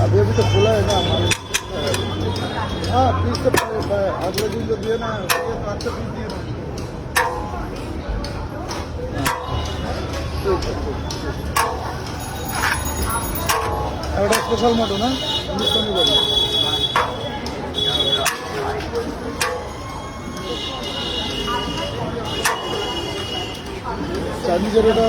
अभी तो खुला है ना हमारे। हाँ पीस तो अगले दिन जो दिए ना ये तो अच्छा पीस दिए ना। এটা স্পেশাল মটো না হিন্দুস্তানি বলি চাইনিজের ওটা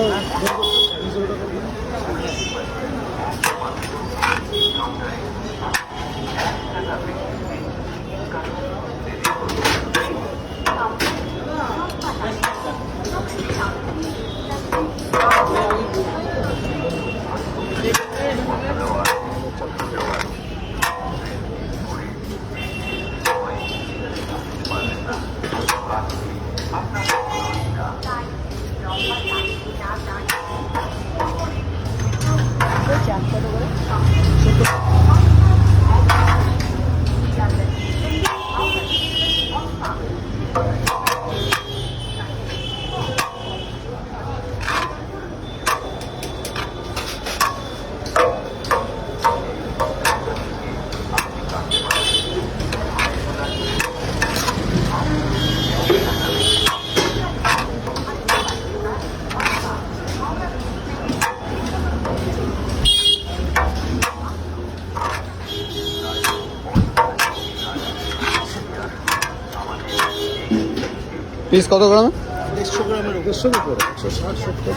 পিস কত গ্রামে? 150 গ্রামের 150 উপরে 160-70।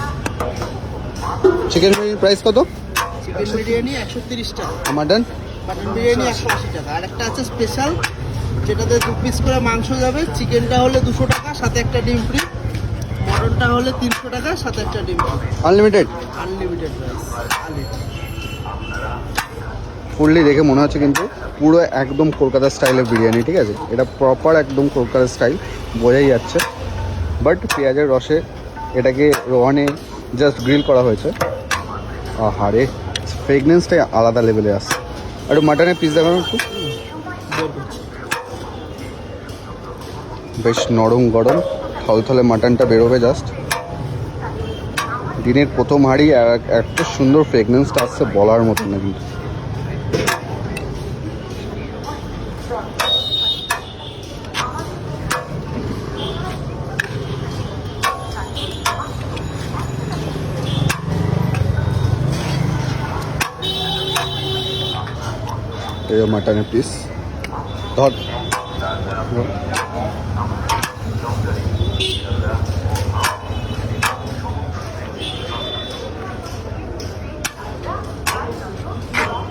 চিকেন বিরিয়ানির প্রাইস কত? চিকেন বিরিয়ানি 130 টাকা, মাটন বিরিয়ানি 180 টাকা। আর একটা আছে স্পেশাল, যেটাতে 2 পিস করে মাংস যাবে। চিকেনটা হলে 200 টাকা, সাথে একটা ডিম ফ্রি। মটনটা হলে 300 টাকা, সাথে একটা ডিম ফ্রি। Unlimited price. ফুললি দেখে মনে হচ্ছে কিন্তু পুরো একদম কলকাতা স্টাইলের বিরিয়ানি, ঠিক আছে? এটা প্রপার একদম কলকাতা স্টাইল, বোঝাই যাচ্ছে। বাট পেঁয়াজের রসে এটাকে রনে জাস্ট গ্রিল করা হয়েছে। আহারে ফ্রেগনেন্সটাই আলাদা লেভেলে আসছে। একটু মাটনের পিস দেখানো একটু, বেশ নরম গরম থলথলে মাটনটা বেরোবে জাস্ট। দিনের প্রথম হাঁড়ি এত সুন্দর ফ্রেগনেন্সটা আসছে বলার মতো না কিন্তু। মাটনের পিস ধর,